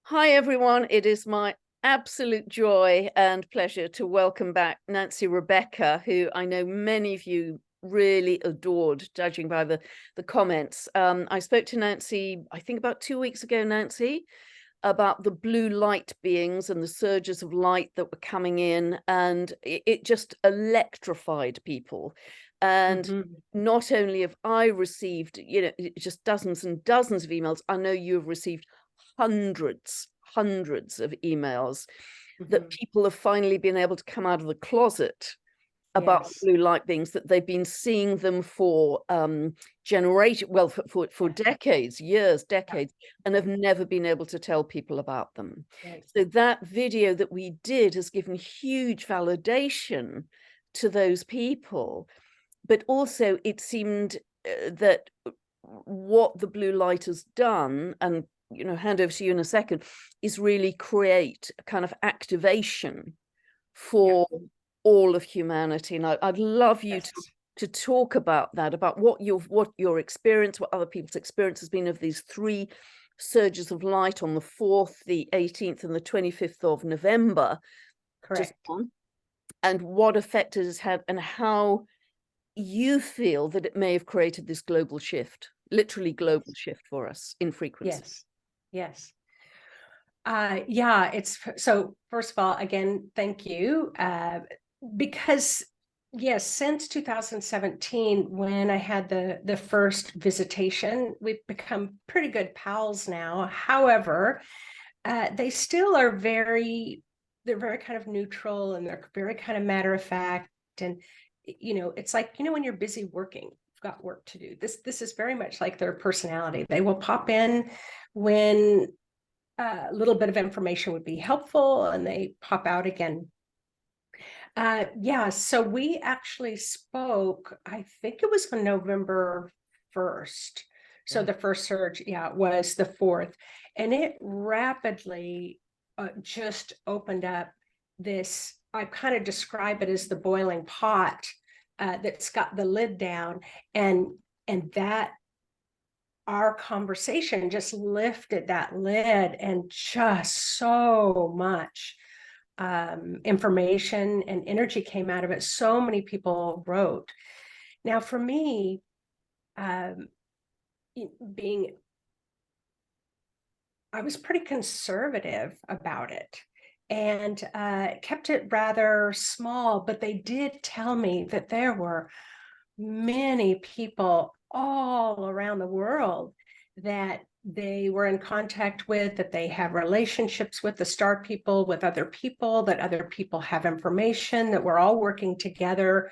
Hi, everyone. It is my absolute joy and pleasure to welcome back Nancy Rebecca, who I know many of you really adored, judging by the comments. I spoke to Nancy, I think about 2 weeks ago, Nancy, about the blue light beings and the surges of light that were coming in, and it just electrified people. And not only have I received, just dozens and dozens of emails, I know you have received hundreds of emails that people have finally been able to come out of the closet about Yes. blue light beings, that they've been seeing them for generation, well, for decades, years, decades, and have never been able to tell people about them. Right. So that video that we did has given huge validation to those people, but also it seemed that what the blue light has done, and hand over to you in a second, is really create a kind of activation for all of humanity. And I'd love you to talk about that, about what your experience, what other people's experience has been of these three surges of light on the 4th, the 18th, and the 25th of November. Correct. And what effect it has had, and how you feel that it may have created this global shift, literally global shift for us in frequency. Yes. Yeah, it's so first of all, again, thank you. Because yes, since 2017, when I had the first visitation, we've become pretty good pals now. However, they still are they're very kind of neutral, and they're very kind of matter of fact. And it's like, when you're busy working, you've got work to do. This is very much like their personality. They will pop in when a little bit of information would be helpful, and they pop out again. Yeah, so we actually spoke, I think it was on November 1st. So the first surge, was the 4th. And it rapidly just opened up this, I kind of describe it as the boiling pot that's got the lid down. And that our conversation just lifted that lid, and just so much information and energy came out of it. So many people wrote. Now, for me, being, I was pretty conservative about it, and kept it rather small, but they did tell me that there were many people all around the world that they were in contact with, that they have relationships with the star people, with other people, that other people have information, that we're all working together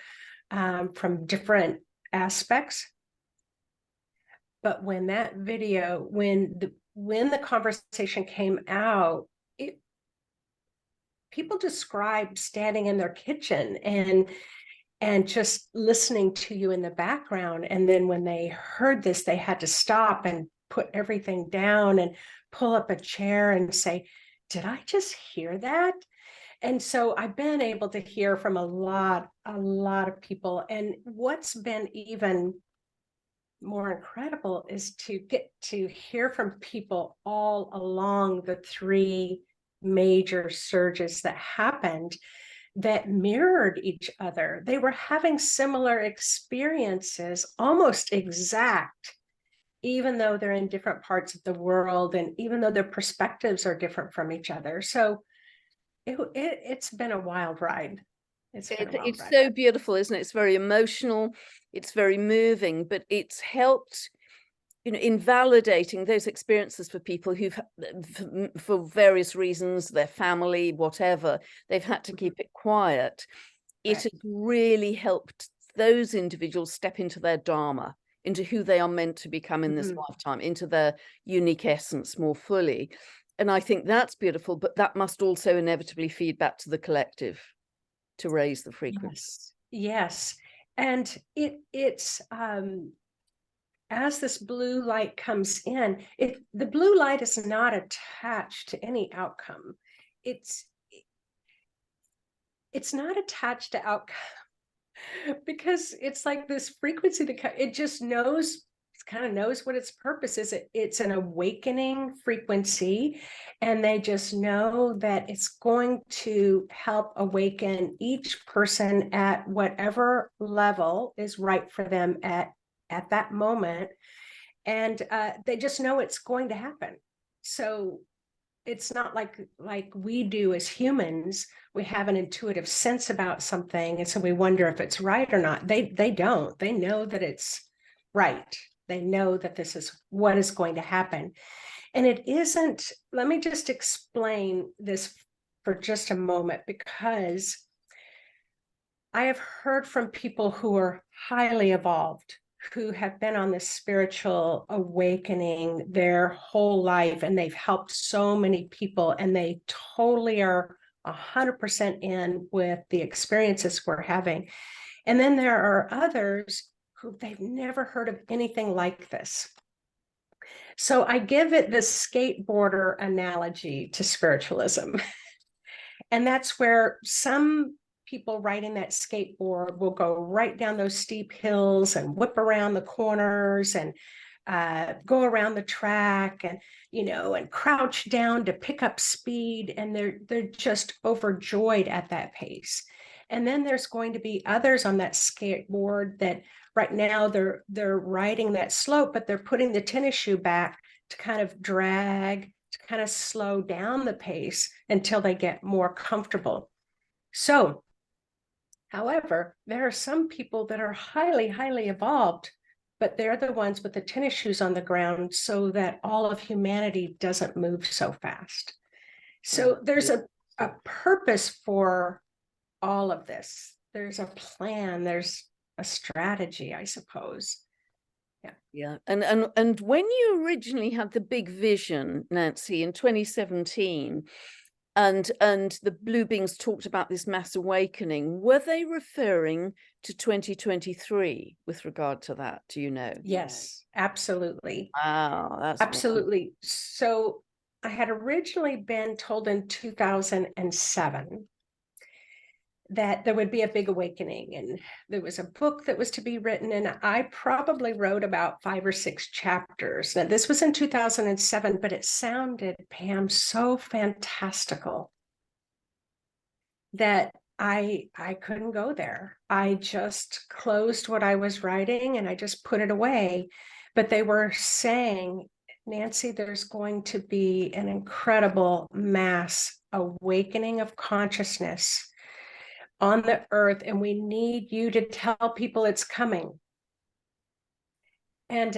from different aspects. But when that video, when the conversation came out, people described standing in their kitchen and just listening to you in the background. And then when they heard this, they had to stop and put everything down and pull up a chair and say, did I just hear that? And so I've been able to hear from a lot of people. And what's been even more incredible is to get to hear from people all along the three major surges that happened, that mirrored each other. They were having similar experiences, almost exact, even though they're in different parts of the world, and even though their perspectives are different from each other. So it's been a wild ride. It's so beautiful, isn't it? It's very emotional, it's very moving, but it's helped in validating those experiences for people who've, for various reasons, their family, whatever, they've had to keep it quiet. It has really helped those individuals step into their dharma, into who they are meant to become in this lifetime, into their unique essence more fully. And I think that's beautiful, but that must also inevitably feed back to the collective to raise the frequency. Yes. And it's as this blue light comes in, the blue light is not attached to any outcome. It's not attached to outcome because it's like this frequency that it just knows. It's kind of knows what its purpose is. It's an awakening frequency, and they just know that it's going to help awaken each person at whatever level is right for them at that moment. And they just know it's going to happen. So it's not like we do as humans. We have an intuitive sense about something, and so we wonder if it's right or not. They don't. They know that it's right. They know that this is what is going to happen. And it isn't, let me just explain this for just a moment, because I have heard from people who are highly evolved, who have been on this spiritual awakening their whole life, and they've helped so many people, and they totally are 100% in with the experiences we're having. And then there are others who they've never heard of anything like this. So I give it the skateboarder analogy to spiritualism. And that's where some people riding that skateboard will go right down those steep hills and whip around the corners and go around the track, and and crouch down to pick up speed, and they're just overjoyed at that pace. And then there's going to be others on that skateboard that right now they're riding that slope, but they're putting the tennis shoe back to kind of drag, to kind of slow down the pace until they get more comfortable. So, however, there are some people that are highly, highly evolved, but they're the ones with the tennis shoes on the ground so that all of humanity doesn't move so fast. So there's a purpose for all of this. There's a plan, there's a strategy, I suppose. Yeah. And when you originally had the big vision, Nancy, in 2017, and the blue beings talked about this mass awakening, were they referring to 2023 with regard to that? Do you know? Yes, absolutely. Wow, that's absolutely wonderful. So I had originally been told in 2007 that there would be a big awakening, and there was a book that was to be written, and I probably wrote about 5 or 6 chapters. Now, this was in 2007, but it sounded, Pam, so fantastical that I couldn't go there. I just closed what I was writing and I just put it away. But they were saying, Nancy, there's going to be an incredible mass awakening of consciousness on the earth, and we need you to tell people it's coming. And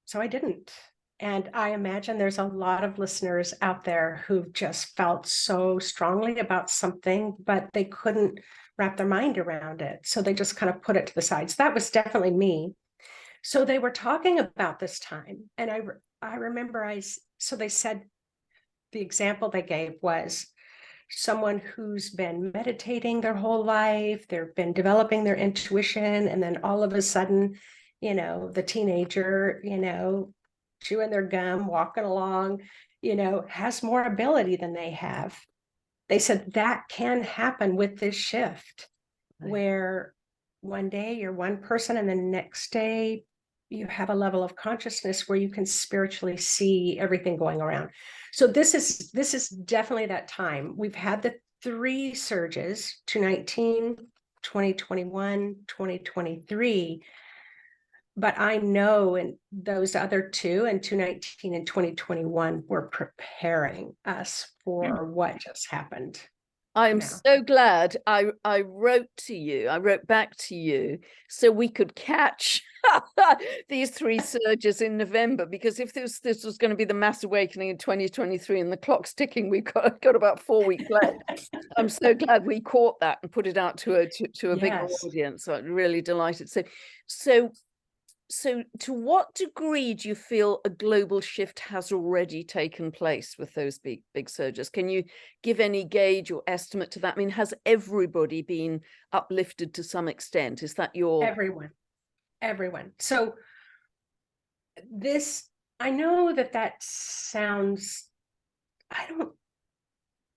so I didn't. And I imagine there's a lot of listeners out there who've just felt so strongly about something, but they couldn't wrap their mind around it. So they just kind of put it to the side. So that was definitely me. So they were talking about this time. And I remember so they said, the example they gave was someone who's been meditating their whole life, they've been developing their intuition, and then all of a sudden, the teenager, chewing their gum, walking along, has more ability than they have. They said that can happen with this shift, where one day you're one person and the next day you have a level of consciousness where you can spiritually see everything going around. So this is definitely that time. We've had the 3 surges, 2019, 2021, 2023. But I know in those other 2, in 2019 and 2021, were preparing us for what just happened. I'm so glad I wrote back to you so we could catch these 3 surges in November, because if this was going to be the mass awakening in 2023 and the clock's ticking, we've got about 4 weeks left. I'm so glad we caught that and put it out to a bigger audience. I'm really delighted. So to what degree do you feel a global shift has already taken place with those big surges? Can you give any gauge or estimate to that? I mean, has everybody been uplifted to some extent? Is that your... Everyone. So this, I know that sounds, I don't,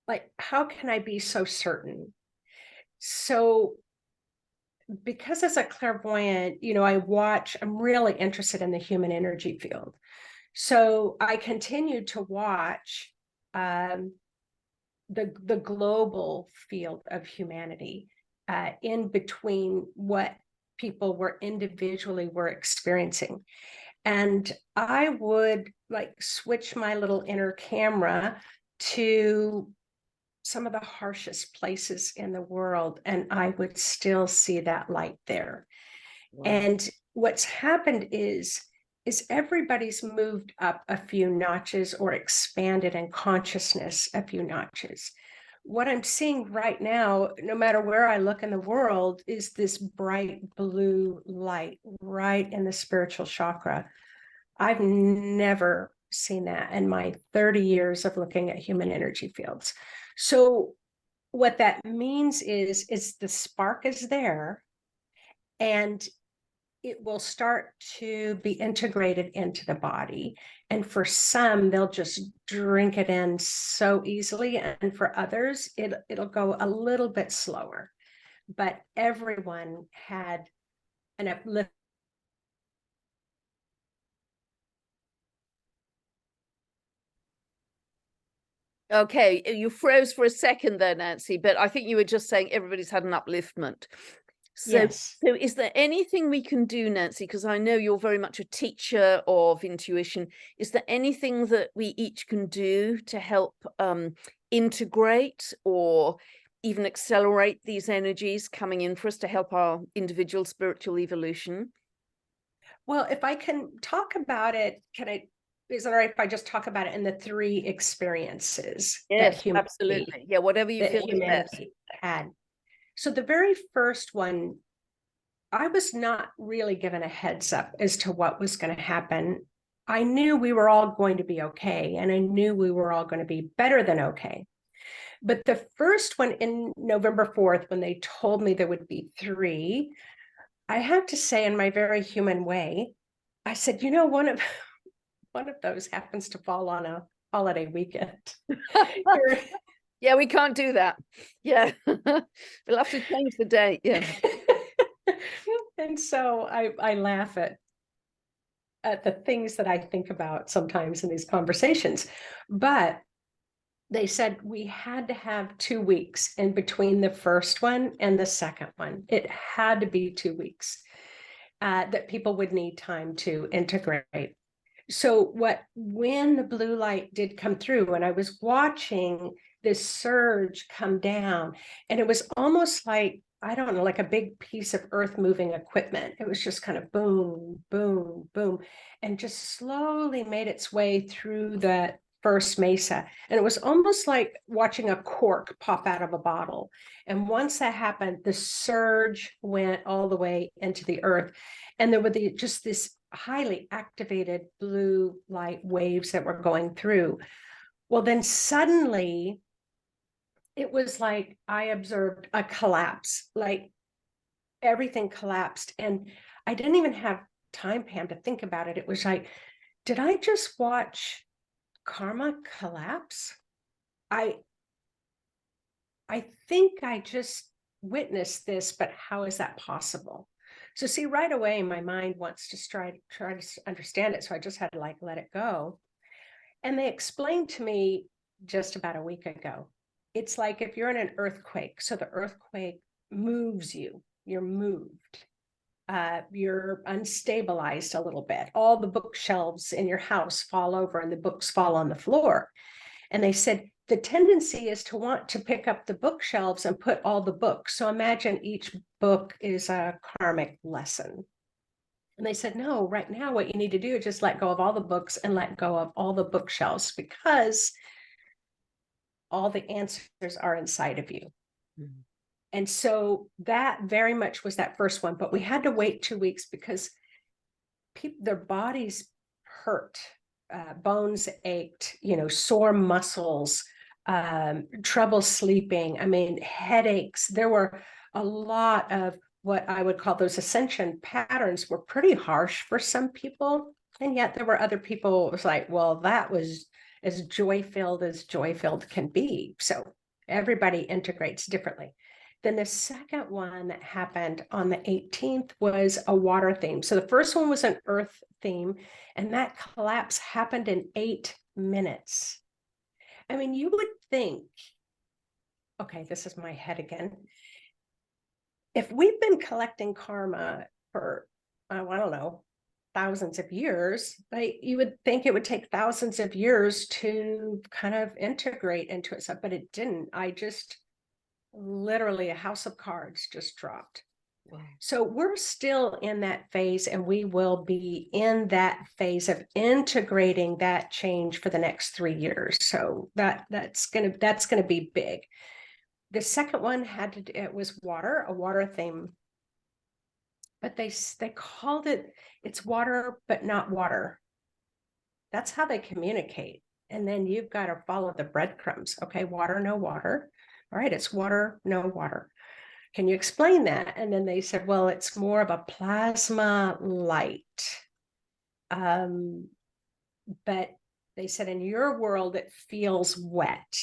like, how can I be so certain? So because as a clairvoyant, I'm really interested in the human energy field. So I continued to watch the global field of humanity in between what people were individually were experiencing. And I would like switch my little inner camera to some of the harshest places in the world, and I would still see that light there. Wow. And what's happened is everybody's moved up a few notches or expanded in consciousness a few notches. What I'm seeing right now, no matter where I look in the world, is this bright blue light right in the spiritual chakra. I've never seen that in my 30 years of looking at human energy fields. So what that means is the spark is there, and it will start to be integrated into the body. And for some, they'll just drink it in so easily. And for others, it'll go a little bit slower. But everyone had an uplift. Okay, you froze for a second there, Nancy, but I think you were just saying everybody's had an upliftment. So, Yes. so is there anything we can do, Nancy? Because I know you're very much a teacher of intuition. Is there anything that we each can do to help integrate or even accelerate these energies coming in for us to help our individual spiritual evolution? Well, if I can talk about it, is it all right if I just talk about it in the three experiences Yes, absolutely. Yeah, whatever you feel is best. humanity had? So the very first one, I was not really given a heads up as to what was going to happen. I knew we were all going to be okay, and I knew we were all going to be better than okay. But the first one in November 4th, when they told me there would be three, I have to say, in my very human way, I said, one of those happens to fall on a holiday weekend. Yeah, we can't do that. Yeah, we'll have to change the date. Yeah. And so I laugh at the things that I think about sometimes in these conversations. But they said we had to have 2 weeks in between the first one and the second one. It had to be 2 weeks that people would need time to integrate. So when the blue light did come through, and I was watching this surge come down, and it was almost like, I don't know, like a big piece of earth moving equipment. It was just kind of boom, boom, boom, and just slowly made its way through that first mesa. And it was almost like watching a cork pop out of a bottle. And once that happened, the surge went all the way into the earth. And there were just this highly activated blue light waves that were going through. Well, then suddenly it was like I observed a collapse, like everything collapsed. And I didn't even have time, Pam, to think about it. It was like, did I just watch karma collapse? I think I just witnessed this, but how is that possible? So see, right away, my mind wants to try to understand it. So I just had to let it go. And they explained to me just about a week ago, it's like if you're in an earthquake, so the earthquake moves you, you're moved. You're unstabilized a little bit. All the bookshelves in your house fall over and the books fall on the floor. And they said, the tendency is to want to pick up the bookshelves and put all the books. So imagine each book is a karmic lesson. And they said, no, right now, what you need to do is just let go of all the books and let go of all the bookshelves, because all the answers are inside of you. Mm-hmm. And so that very much was that first one, but we had to wait 2 weeks because their bodies hurt, bones ached, sore muscles, trouble sleeping. I mean, headaches. There were a lot of what I would call those ascension patterns were pretty harsh for some people. And yet there were other people, it was like, well, that was as joy-filled can be. So everybody integrates differently. Then the second one that happened on the 18th was a water theme. So the first one was an earth theme, and that collapse happened in 8 minutes. I mean, you would think, okay, this is my head again. If we've been collecting karma for, I don't know, thousands of years, right? You would think it would take thousands of years to kind of integrate into itself, but it didn't. I just literally, a house of cards just dropped. Wow. So we're still in that phase, and we will be in that phase of integrating that change for the next 3 years. So that's gonna be big. The second one it was water, a water theme, but they called it, it's water but not water. That's how they communicate. And then you've got to follow the breadcrumbs. Okay, water, no water. All right, it's water, no water. Can you explain that? And then they said, well, it's more of a plasma light. But they said in your world, it feels wet.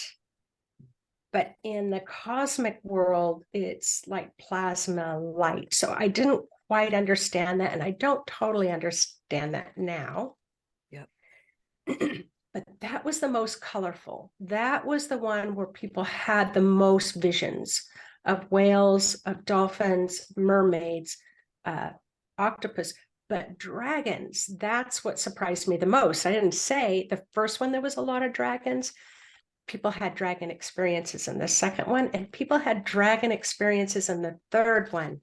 But in the cosmic world, it's like plasma light. So I didn't quite understand that. And I don't totally understand that now. Yep. But that was the most colorful. That was the one where people had the most visions of whales, of dolphins, mermaids, octopus, but dragons. That's what surprised me the most. I didn't say the first one, there was a lot of dragons. People had dragon experiences in the second one, and people had dragon experiences in the third one.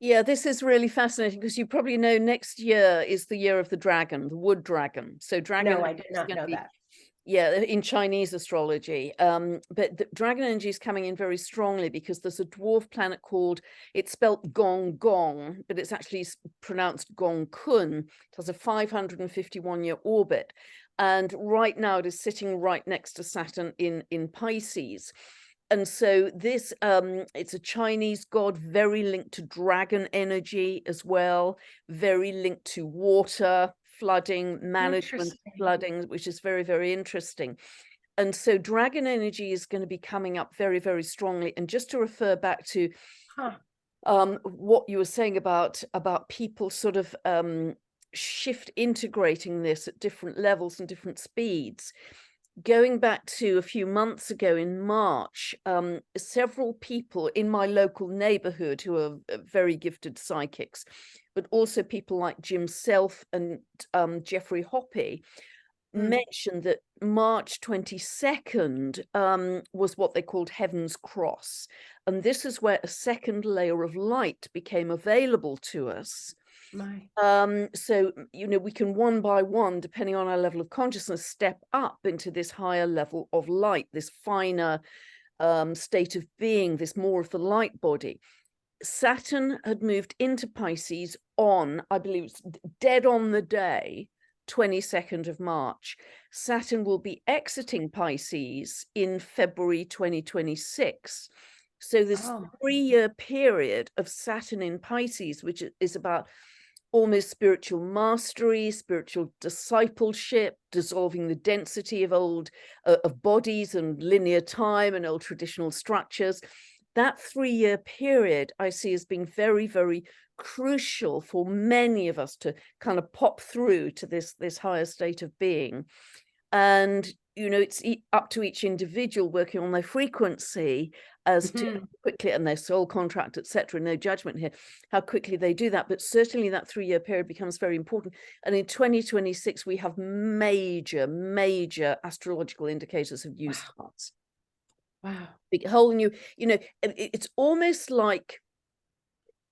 Yeah, this is really fascinating because you probably know next year is the year of the dragon, the wood dragon. So dragon. No, I did not know that. Yeah, in Chinese astrology. But the dragon energy is coming in very strongly because there's a dwarf planet called, it's spelt Gong Gong, but it's actually pronounced Gong Kun. It has a 551-year orbit. And right now it is sitting right next to Saturn in Pisces. And so this, it's a Chinese god, very linked to dragon energy as well, very linked to water, flooding, management of flooding, which is very, very interesting. And so dragon energy is going to be coming up very, very strongly. And just to refer back to what you were saying about people sort of integrating this at different levels and different speeds. Going back to a few months ago in March, several people in my local neighborhood who are very gifted psychics, but also people like Jim Self and Jeffrey Hoppe mentioned that March 22nd was what they called Heaven's Cross. And this is where a second layer of light became available to us. So, you know, we can one by one, depending on our level of consciousness, step up into this higher level of light, this finer state of being, this more of the light body. Saturn had moved into Pisces on, I believe it's dead on the day, 22nd of March. Saturn will be exiting Pisces in February 2026. So this 3-year period of Saturn in Pisces, which is about almost spiritual mastery, spiritual discipleship, dissolving the density of old bodies and linear time and old traditional structures. That 3-year period I see as being very, very crucial for many of us to kind of pop through to this higher state of being. And, you know, it's up to each individual working on their frequency as to quickly, and their soul contract, etc. No judgment here, how quickly they do that. But certainly that 3-year period becomes very important. And in 2026, we have major astrological indicators of new starts. Wow. Big whole new, you know, it's almost like,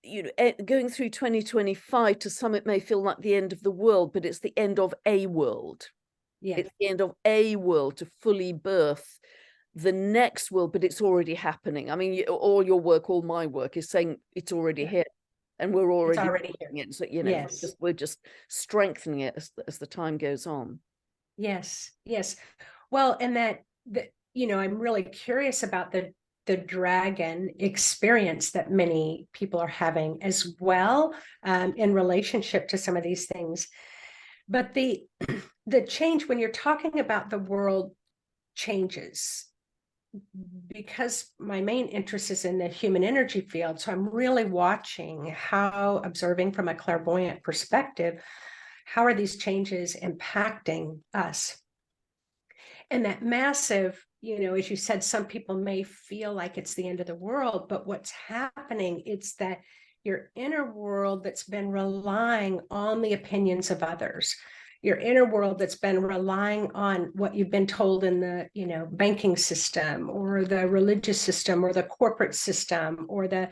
you know, going through 2025, to some it may feel like the end of the world, but it's the end of a world. Yeah. It's the end of a world to fully birth the next world, but it's already happening. I mean, all your work, all my work is saying it's already here, and we're already here. It. So, you know, yes. we're just strengthening it as the time goes on. Yes. Well, and that you know, I'm really curious about the dragon experience that many people are having as well, in relationship to some of these things. But the change, when you're talking about the world changes, because my main interest is in the human energy field, so I'm really watching how, observing from a clairvoyant perspective, how are these changes impacting us? And that massive, as you said, some people may feel like it's the end of the world, but what's happening, it's that your inner world that's been relying on the opinions of others, your inner world that's been relying on what you've been told in the, banking system or the religious system or the corporate system or the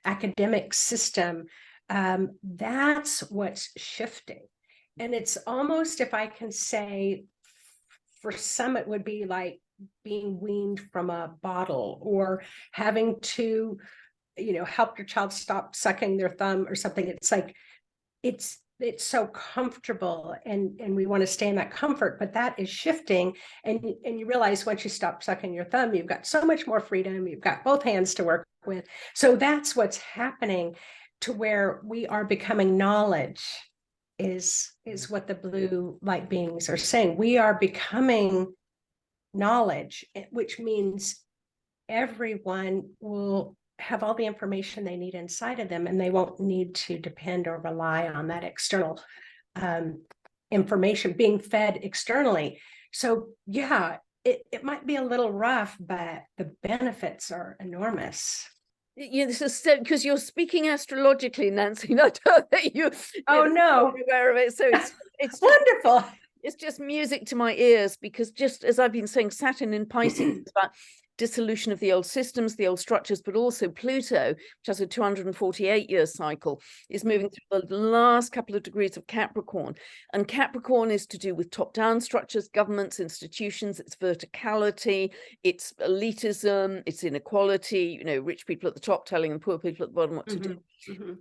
academic system, that's what's shifting. And it's almost, if I can say, for some, it would be like being weaned from a bottle or having to, help your child stop sucking their thumb or something. It's like, it's so comfortable and we want to stay in that comfort, but that is shifting. And you realize once you stop sucking your thumb, you've got so much more freedom. You've got both hands to work with. So that's what's happening, to where we are becoming knowledge is what the blue light beings are saying. We are becoming knowledge, which means everyone will have all the information they need inside of them, and they won't need to depend or rely on that external information being fed externally. So yeah, it might be a little rough, but the benefits are enormous. This is because you're speaking astrologically, Nancy. I don't think you. Oh no, aware of it. So it's wonderful. It's just music to my ears, because just as I've been saying, Saturn in Pisces is about dissolution of the old systems, the old structures, but also Pluto, which has a 248-year cycle, is moving through the last couple of degrees of Capricorn. And Capricorn is to do with top-down structures, governments, institutions, it's verticality, it's elitism, it's inequality, rich people at the top telling the poor people at the bottom what to do.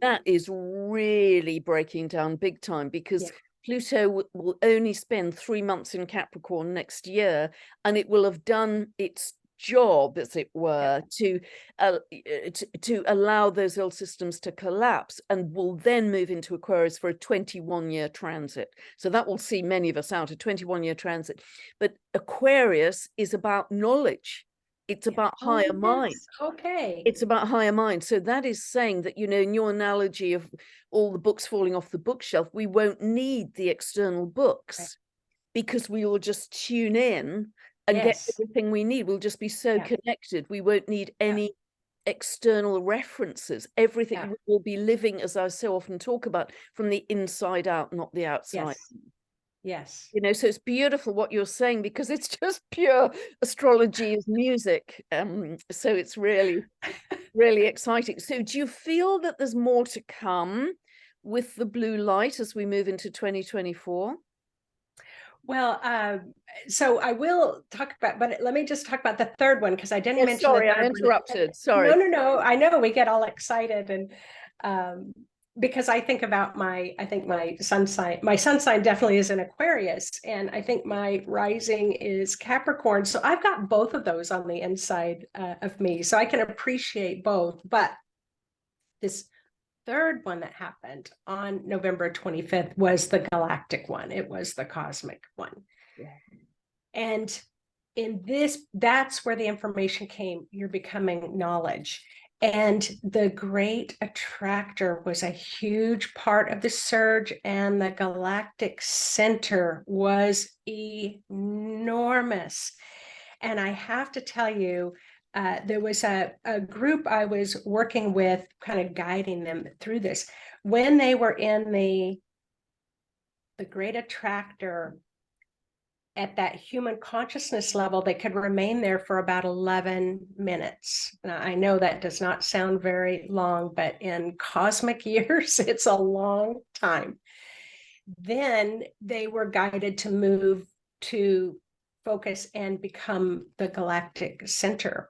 That is really breaking down big time, because Pluto will only spend 3 months in Capricorn next year, and it will have done its job, as it were, to allow those old systems to collapse, and will then move into Aquarius for a 21-year transit. So that will see many of us out, a 21-year transit. But Aquarius is about knowledge. It's about higher mind. Okay. It's about higher mind. So that is saying that, in your analogy of all the books falling off the bookshelf, we won't need the external books, because we will just tune in and get everything we need. We'll just be so connected. We won't need any external references. Everything will be living, as I so often talk about, from the inside out, not the outside. Yes. So it's beautiful what you're saying, because it's just pure astrology is music. So it's really, really exciting. So do you feel that there's more to come with the blue light as we move into 2024? Well, so I will talk about, but let me just talk about the third one, because I didn't mention. Sorry, I interrupted. Sorry. No. I know we get all excited, and because I think about my sun sign. My sun sign definitely is an Aquarius, and I think my rising is Capricorn. So I've got both of those on the inside of me, so I can appreciate both. But this third one that happened on November 25th was the galactic one. It was the cosmic one. And in this, that's where the information came. You're becoming knowledge. And the Great Attractor was a huge part of the surge, and the galactic center was enormous. And I have to tell you, there was a group I was working with, kind of guiding them through this. When they were in the Great Attractor, at that human consciousness level, they could remain there for about 11 minutes. Now, I know that does not sound very long, but in cosmic years, it's a long time. Then they were guided to move to focus and become the galactic center.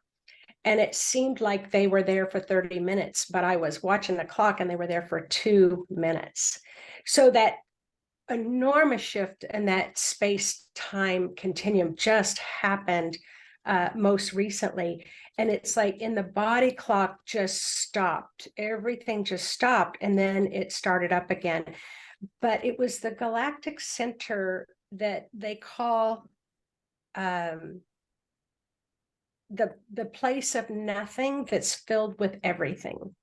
And it seemed like they were there for 30 minutes, but I was watching the clock and they were there for 2 minutes. So that enormous shift in that space-time continuum just happened most recently. And it's like in the body clock just stopped. Everything just stopped, and then it started up again. But it was the galactic center that they call the place of nothing that's filled with everything.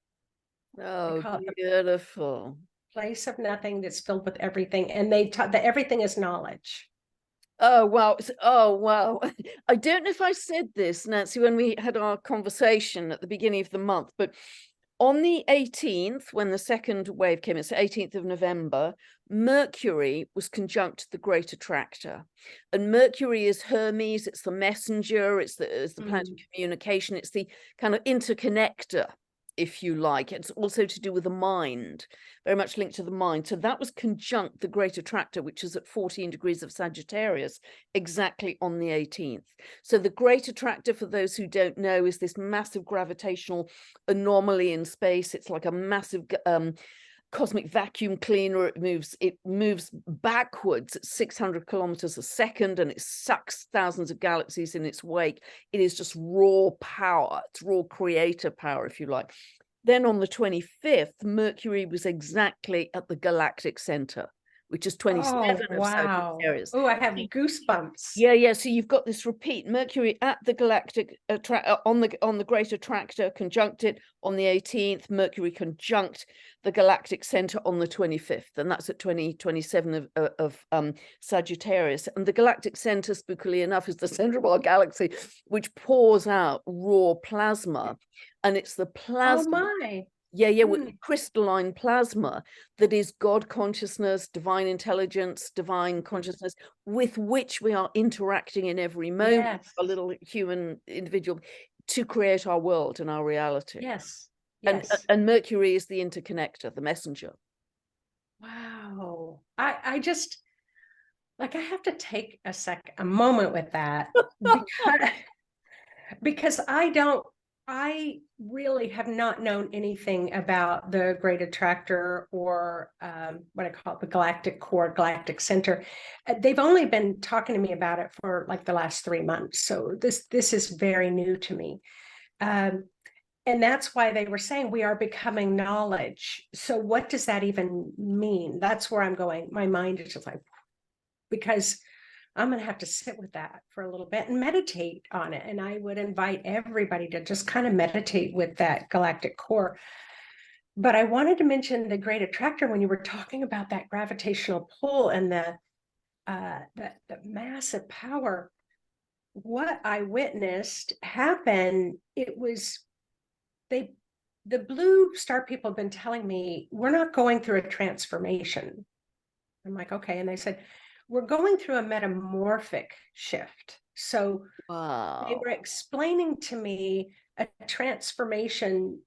Oh, Call it the beautiful. place of nothing that's filled with everything, and they taught that everything is knowledge. Oh, wow. Oh, wow. I don't know if I said this, Nancy, when we had our conversation at the beginning of the month, but on the 18th, when the second wave came, it's the 18th of November, Mercury was conjunct the Great Attractor. And Mercury is Hermes, it's the messenger, it's the planet of communication, it's the kind of interconnector, if you like. It's also to do with the mind, very much linked to the mind. So that was conjunct the Great Attractor, which is at 14 degrees of Sagittarius, exactly on the 18th. So the Great Attractor, for those who don't know, is this massive gravitational anomaly in space. It's like a massive cosmic vacuum cleaner. It moves backwards at 600 kilometers a second, and it sucks thousands of galaxies in its wake. It is just raw power. It's raw creator power, if you like. Then on the 25th, Mercury was exactly at the galactic center, which is 27 Oh, of wow. Sagittarius. Oh, I have goosebumps. Yeah. So you've got this repeat: Mercury at the galactic on the Great Attractor, conjunct it on the 18th. Mercury conjunct the galactic center on the 25th, and that's at 2027 of Sagittarius. And the galactic center, spookily enough, is the center of our galaxy, which pours out raw plasma, and it's the Oh plasma. my. With crystalline plasma that is God consciousness, divine intelligence, divine consciousness, with which we are interacting in every moment, Yes. a little human individual, to create our world and our reality. Yes. And Yes. and Mercury is the interconnector, the messenger. Wow. I just, like, I have to take a moment with that because I really have not known anything about the Great Attractor or what I call it, the Galactic Core, Galactic Center. They've only been talking to me about it for like the last 3 months. So this is very new to me. And that's why they were saying we are becoming knowledge. So what does that even mean? That's where I'm going. My mind is just like, because I'm going to have to sit with that for a little bit and meditate on it. And I would invite everybody to just kind of meditate with that galactic core. But I wanted to mention the Great Attractor when you were talking about that gravitational pull and the massive power. What I witnessed happen, it was the blue star people have been telling me we're not going through a transformation. I'm like, okay. And they said, we're going through a metamorphic shift. So they Wow. were explaining to me a transformation,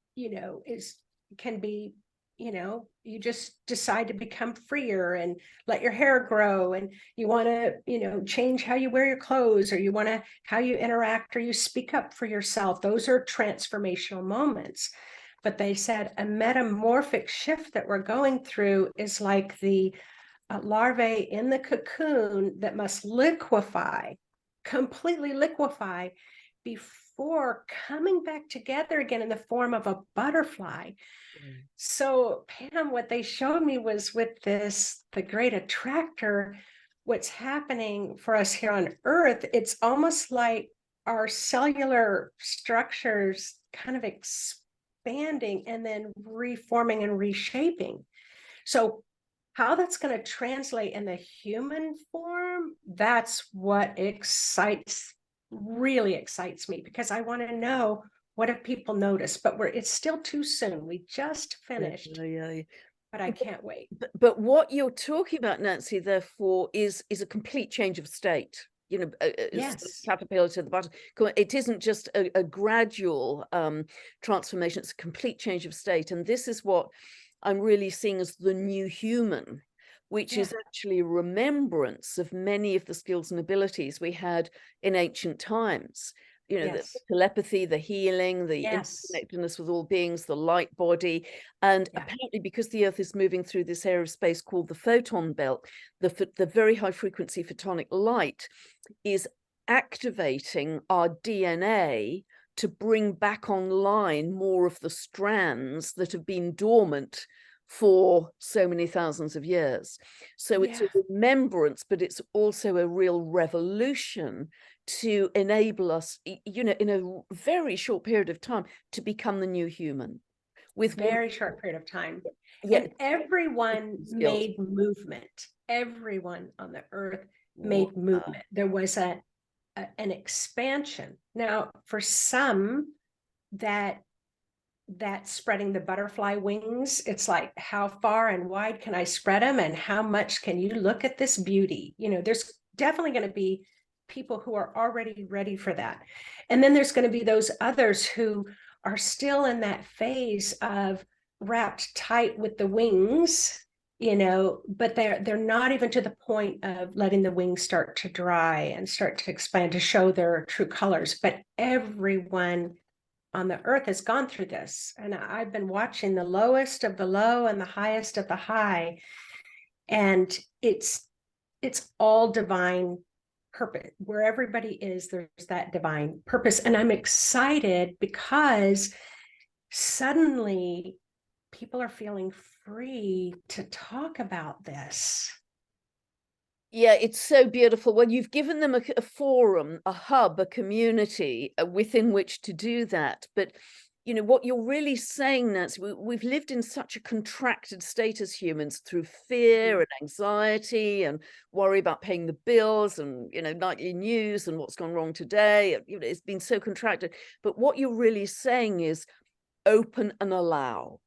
can be, you just decide to become freer and let your hair grow, and you want to, change how you wear your clothes, or you want to how you interact, or you speak up for yourself. Those are transformational moments. But they said a metamorphic shift that we're going through is like the larvae in the cocoon that must liquefy, completely liquefy, before coming back together again in the form of a butterfly. So, Pam, what they showed me was with the Great Attractor, what's happening for us here on Earth, it's almost like our cellular structures kind of expanding and then reforming and reshaping. So how that's going to translate in the human form, that's what really excites me, because I want to know, what have people noticed? But it's still too soon. We just finished, but I can't wait. But what you're talking about, Nancy, therefore, is a complete change of state. Yes. Caterpillar to the butterfly. It isn't just a gradual transformation. It's a complete change of state. And this is what I'm really seeing as the new human, which is actually a remembrance of many of the skills and abilities we had in ancient times. The telepathy, the healing, the interconnectedness with all beings, the light body. And apparently, because the Earth is moving through this area of space called the photon belt, the very high frequency photonic light is activating our DNA to bring back online more of the strands that have been dormant for so many thousands of years. So it's a Yeah. remembrance, but it's also a real revolution to enable us, you know, in a very short period of time, to become the new human. With Very short period of time. yeah, And everyone skills. made movement. Everyone on the earth Wow. made movement. There was an expansion. Now, for some, that spreading the butterfly wings, it's like, how far and wide can I spread them, and how much can you look at this beauty? You know, there's definitely going to be people who are already ready for that. And then there's going to be those others who are still in that phase of wrapped tight with the wings, you know, but they're not even to the point of letting the wings start to dry and start to expand to show their true colors. But everyone on the earth has gone through this, and I've been watching the lowest of the low and the highest of the high, and it's all divine purpose. Where everybody is, there's that divine purpose. And I'm excited because suddenly people are feeling free to talk about this. Yeah, it's so beautiful. Well, you've given them a forum, a hub, a community within which to do that. But, you know, what you're really saying, Nancy, we've lived in such a contracted state as humans through fear and anxiety and worry about paying the bills and, you know, nightly news and what's gone wrong today. You know, it's been so contracted. But what you're really saying is open and allow.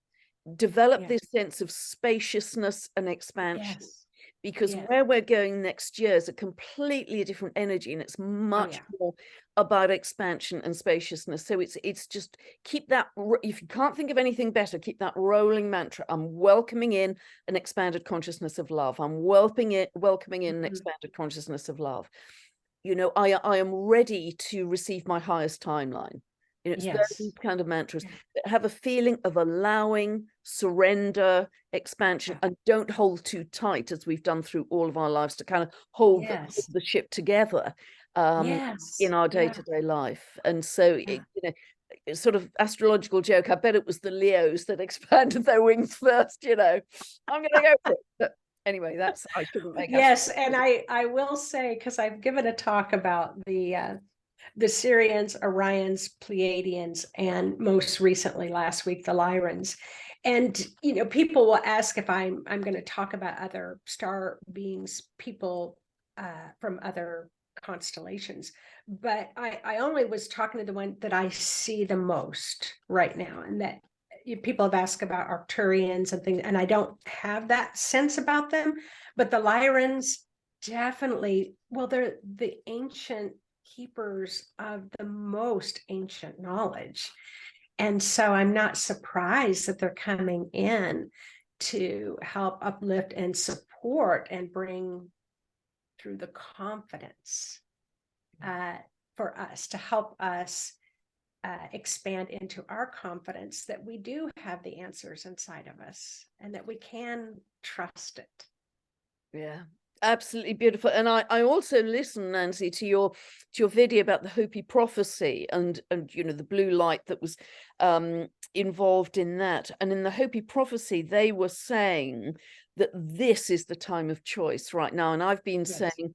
Develop this sense of spaciousness and expansion. Yes. Because Yes. where we're going next year is a completely different energy, and it's much more about expansion and spaciousness. So it's just keep that, if you can't think of anything better, keep that rolling mantra. I'm welcoming in an expanded consciousness of love. I'm welcoming in an expanded consciousness of love. You know, I am ready to receive my highest timeline. You know, it's those kind of mantras that have a feeling of allowing, surrender, expansion, and don't hold too tight, as we've done through all of our lives, to kind of hold the ship together in our day-to-day life. And so, you know, it's sort of astrological joke. I bet it was the Leos that expanded their wings first. You know, I'm going to go for it. But anyway, that's, I shouldn't make. Yes, and I will say, because I've given a talk about the Syrians, Orions, Pleiadians, and most recently last week, the Lyons. And, you know, people will ask if I'm going to talk about other star beings, people from other constellations. But I only was talking to the one that I see the most right now. And that people have asked about Arcturians and things, and I don't have that sense about them. But the Lyons definitely, well, they're the ancient keepers of the most ancient knowledge. And so I'm not surprised that they're coming in to help uplift and support and bring through the confidence for us, to help us expand into our confidence that we do have the answers inside of us and that we can trust it. Yeah, absolutely beautiful. And I also listened, Nancy, to your video about the Hopi prophecy and you know, the blue light that was involved in that. And in the Hopi prophecy, they were saying that this is the time of choice right now. And I've been saying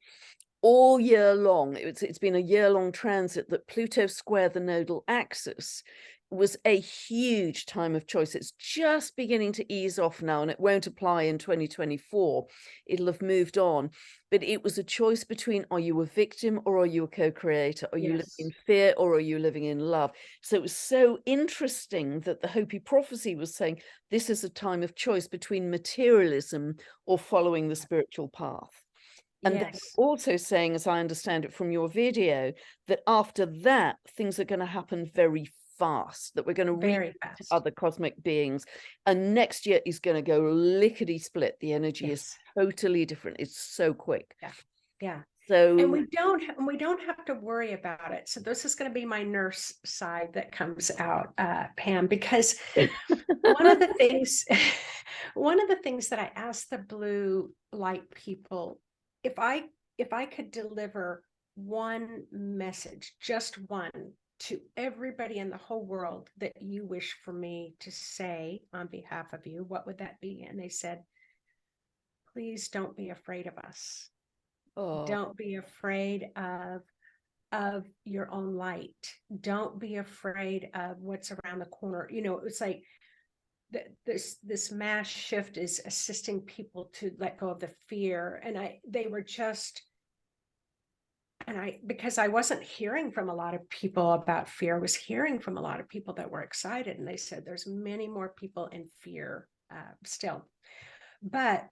all year long, it's been a year-long transit, that Pluto square the nodal axis was a huge time of choice. It's just beginning to ease off now, and it won't apply in 2024. It'll have moved on. But it was a choice between, are you a victim or are you a co-creator? Are you living in fear or are you living in love? So it was so interesting that the Hopi prophecy was saying this is a time of choice between materialism or following the spiritual path. And they're also saying, as I understand it from your video, that after that, things are going to happen very fast, that we're going to reach other cosmic beings. And next year is going to go lickety split. The energy is totally different. It's so quick. Yeah. So, and we don't have to worry about it. So this is going to be my nurse side that comes out, Pam, because one of the things that I asked the blue light people, if I could deliver one message, just one, to everybody in the whole world that you wish for me to say on behalf of you, what would that be? And they said, please don't be afraid of us. Oh, Don't be afraid of your own light. Don't be afraid of what's around the corner. You know, it's like this mass shift is assisting people to let go of the fear. And they were just, because I wasn't hearing from a lot of people about fear, I was hearing from a lot of people that were excited, and they said there's many more people in fear still. But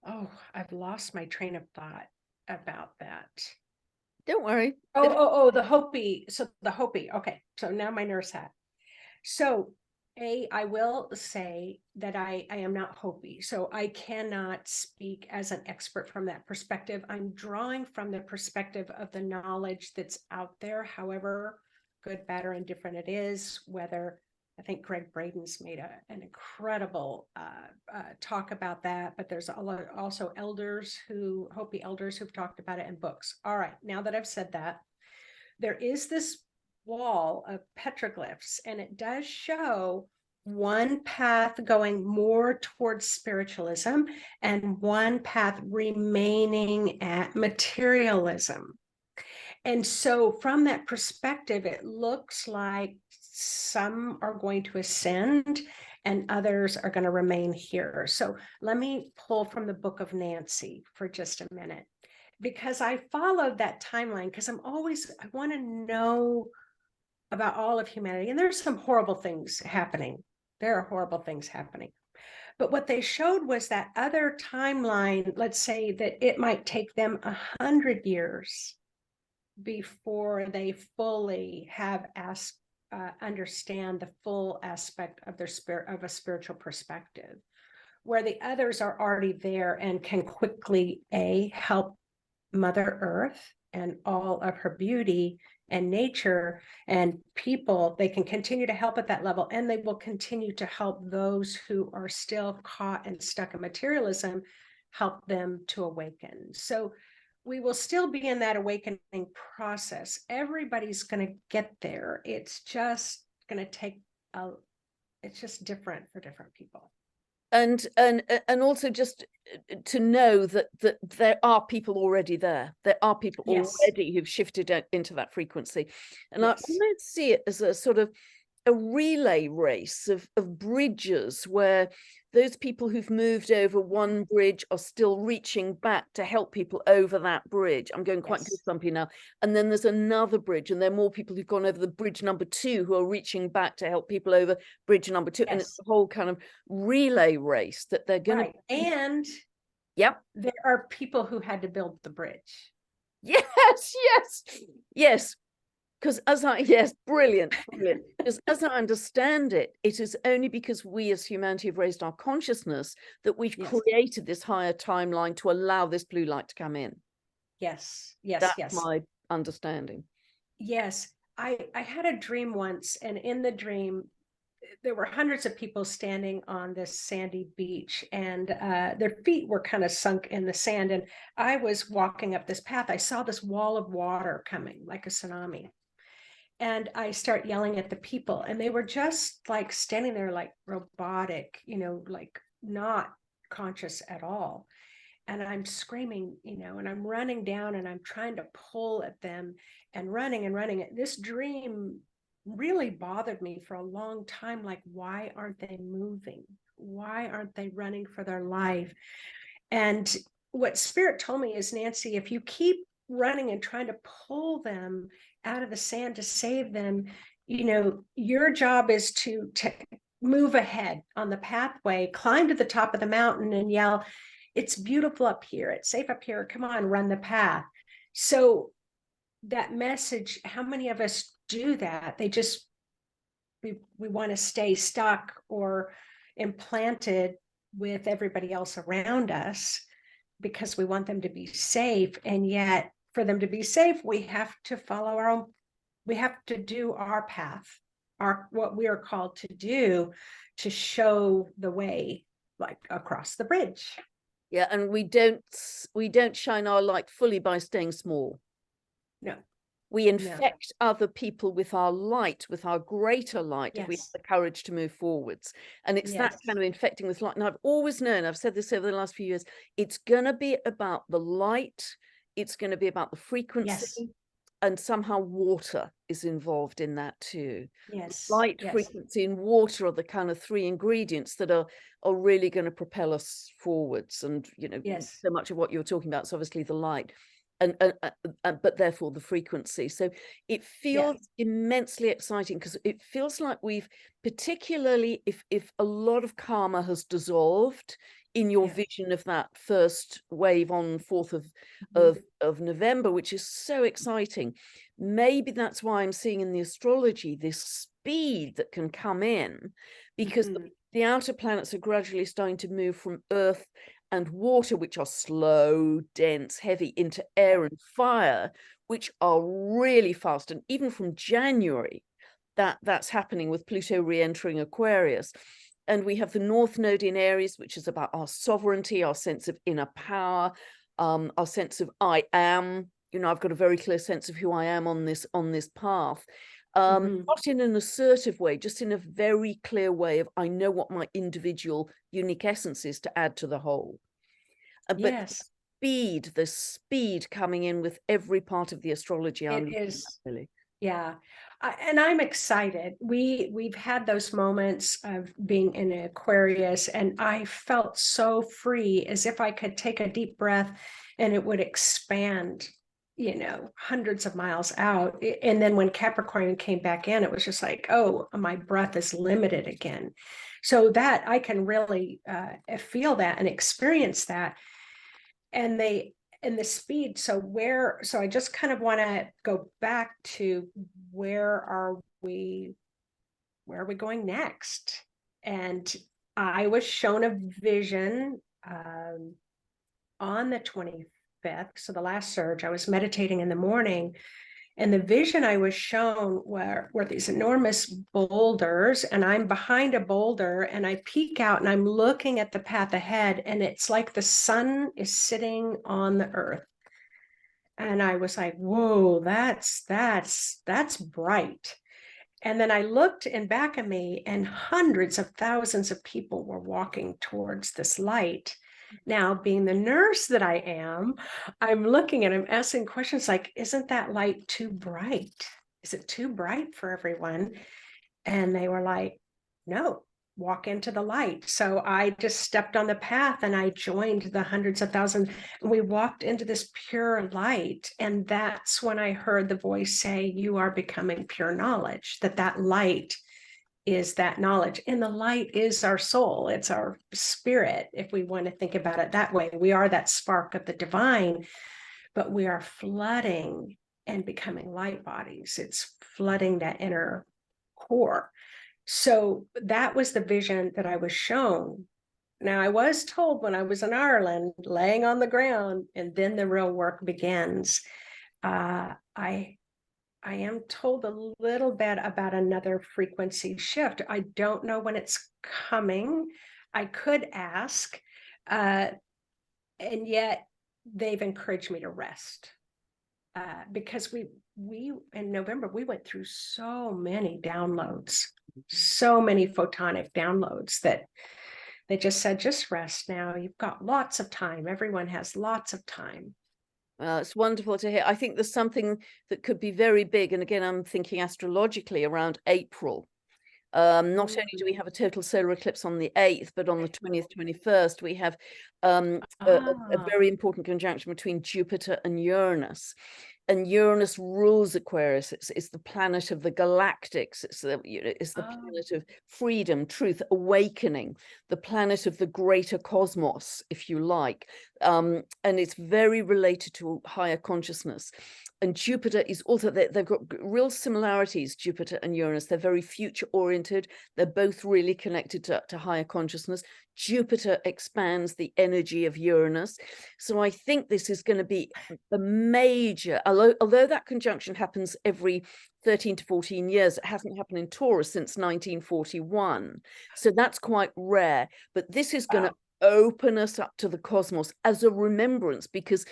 oh, I've lost my train of thought about that. don't worry. The Hopi. So the Hopi. Okay. So now my nurse hat. So I will say that I am not Hopi. So I cannot speak as an expert from that perspective. I'm drawing from the perspective of the knowledge that's out there, however good, bad, or indifferent it is, whether I think Greg Braden's made an incredible talk about that, but there's also Hopi elders who've talked about it in books. All right, now that I've said that, there is this wall of petroglyphs, and it does show one path going more towards spiritualism and one path remaining at materialism. And so from that perspective, it looks like some are going to ascend and others are going to remain here. So let me pull from the book of Nancy for just a minute, because I followed that timeline because I want to know about all of humanity. And there's some horrible things happening. There are horrible things happening. But what they showed was that other timeline, let's say that it might take them 100 years before they fully have understand the full aspect of their spirit, of a spiritual perspective, where the others are already there and can quickly help Mother Earth and all of her beauty and nature and people. They can continue to help at that level, and they will continue to help those who are still caught and stuck in materialism, help them to awaken. So we will still be in that awakening process. Everybody's going to get there. It's just going to take it's just different for different people. And also just to know that there are people already there. There are people already who've shifted into that frequency. And I almost see it as a sort of a relay race of bridges, where those people who've moved over one bridge are still reaching back to help people over that bridge. I'm going quite goosebumpy now. And then there's another bridge, and there are more people who've gone over the bridge number 2 who are reaching back to help people over bridge number 2. And it's a whole kind of relay race that they're going to. And yep, there are people who had to build the bridge. Yes. Because brilliant. Because as I understand it, it is only because we as humanity have raised our consciousness that we've created this higher timeline to allow this blue light to come in. Yes. That's my understanding. Yes. I had a dream once, and in the dream, there were hundreds of people standing on this sandy beach, and their feet were kind of sunk in the sand. And I was walking up this path. I saw this wall of water coming like a tsunami. And I start yelling at the people, and they were just like standing there like robotic, like not conscious at all. And I'm screaming, and I'm running down, and I'm trying to pull at them and running. This dream really bothered me for a long time. Like, why aren't they moving? Why aren't they running for their life? And what Spirit told me is, Nancy, if you keep running and trying to pull them out of the sand to save them, your job is to move ahead on the pathway, climb to the top of the mountain and yell, it's beautiful up here, it's safe up here, come on, run the path. So that message, how many of us do that? We want to stay stuck or implanted with everybody else around us because we want them to be safe. And yet for them to be safe, we have to follow we have to do our path, what we are called to do, to show the way, like across the bridge. Yeah, and we don't shine our light fully by staying small. No. We infect other people with our light, with our greater light, if we have Yes. the courage to move forwards. And it's that Yes. kind of infecting with light. And I've always known, I've said this over the last few years, it's going to be about the light, it's going to be about the frequency, Yes. and somehow water is involved in that too. Yes. Light, Yes. frequency, and water are the kind of three ingredients that are really going to propel us forwards. And, you know, Yes. so much of what you're talking about is obviously the light. And but therefore the frequency. So it feels immensely exciting, because it feels like we've, particularly if a lot of karma has dissolved in your vision of that first wave on 4th of November, which is so exciting. Maybe that's why I'm seeing in the astrology this speed that can come in, because the outer planets are gradually starting to move from Earth and water, which are slow, dense, heavy, into air and fire, which are really fast. And even from January, that's happening with Pluto re-entering Aquarius. And we have the North Node in Aries, which is about our sovereignty, our sense of inner power, our sense of I am. You know, I've got a very clear sense of who I am on this path. Not in an assertive way, just in a very clear way of, I know what my individual unique essence is to add to the whole. But the speed coming in with every part of the astrology. It is. Really. Yeah. And I'm excited. We've had those moments of being in Aquarius, and I felt so free, as if I could take a deep breath and it would expand, you know, hundreds of miles out. And then when Capricorn came back in, it was just like, oh, my breath is limited again. So that I can really feel that and experience that. And the speed. So I just kind of want to go back to where are we going next? And I was shown a vision on the 25th. So the last surge, I was meditating in the morning, and the vision I was shown were these enormous boulders, and I'm behind a boulder, and I peek out and I'm looking at the path ahead, and it's like the sun is sitting on the earth. And I was like, whoa, that's bright. And then I looked in back of me, and hundreds of thousands of people were walking towards this light. Now, being the nurse that I am, I'm looking and I'm asking questions like, isn't that light too bright? Is it too bright for everyone? And they were like, no, walk into the light. So I just stepped on the path and I joined the hundreds of thousands. And we walked into this pure light. And that's when I heard the voice say, you are becoming pure knowledge, that light is that knowledge. And the light is our soul. It's our spirit. If we want to think about it that way, we are that spark of the divine, but we are flooding and becoming light bodies. It's flooding that inner core. So that was the vision that I was shown. Now, I was told when I was in Ireland, laying on the ground, and then the real work begins. I am told a little bit about another frequency shift. I don't know when it's coming. I could ask, and yet they've encouraged me to rest, because we in November, we went through so many downloads, so many photonic downloads, that they just said, just rest now. You've got lots of time. Everyone has lots of time. It's wonderful to hear. I think there's something that could be very big. And again, I'm thinking astrologically around April. Not only do we have a total solar eclipse on the 8th, but on the 20th, 21st, we have a very important conjunction between Jupiter and Uranus. And Uranus rules Aquarius. It's the planet of the galactics. It's the planet of freedom, truth, awakening, the planet of the greater cosmos, if you like. And it's very related to higher consciousness. And Jupiter is also, they've got real similarities, Jupiter and Uranus. They're very future oriented. They're both really connected to higher consciousness. Jupiter expands the energy of Uranus. So I think this is going to be a major, although that conjunction happens every 13 to 14 years, it hasn't happened in Taurus since 1941. So that's quite rare. But this is going to open us up to the cosmos as a remembrance, because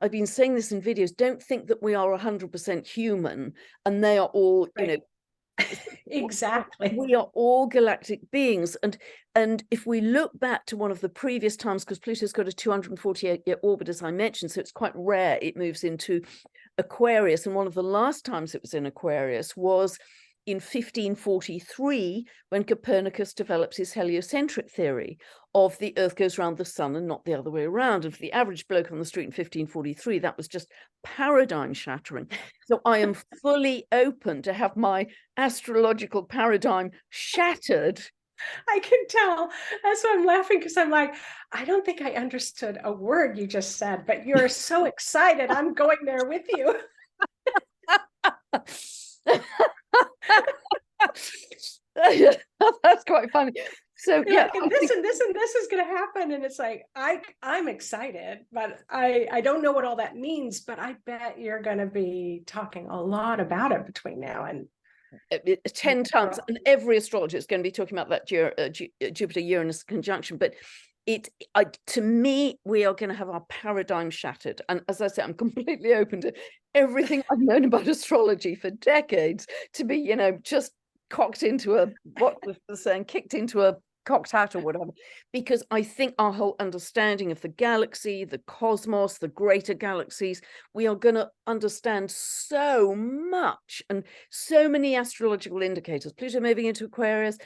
I've been saying this in videos, don't think that we are 100% human and they are all, you know, exactly. we are all galactic beings. And if we look back to one of the previous times, because Pluto's got a 248-year orbit, as I mentioned, so it's quite rare it moves into Aquarius. And one of the last times it was in Aquarius was in 1543, when Copernicus develops his heliocentric theory of the Earth goes around the sun and not the other way around. And for the average bloke on the street in 1543, that was just paradigm shattering. So I am fully open to have my astrological paradigm shattered. I can tell. That's why I'm laughing, because I'm like, I don't think I understood a word you just said, but you're so excited. I'm going there with you. That's quite funny. So You're like, and this and this and this is going to happen, and it's like I'm excited, but I don't know what all that means. But I bet you're going to be talking a lot about it between now and 10 times, and every astrologer is going to be talking about that Jupiter-Uranus conjunction. But to me, we are going to have our paradigm shattered. And as I said, I'm completely open to everything I've known about astrology for decades to be, you know, just kicked into a cocked hat or whatever, because I think our whole understanding of the galaxy, the cosmos, the greater galaxies, we are going to understand so much, and so many astrological indicators. Pluto moving into Aquarius,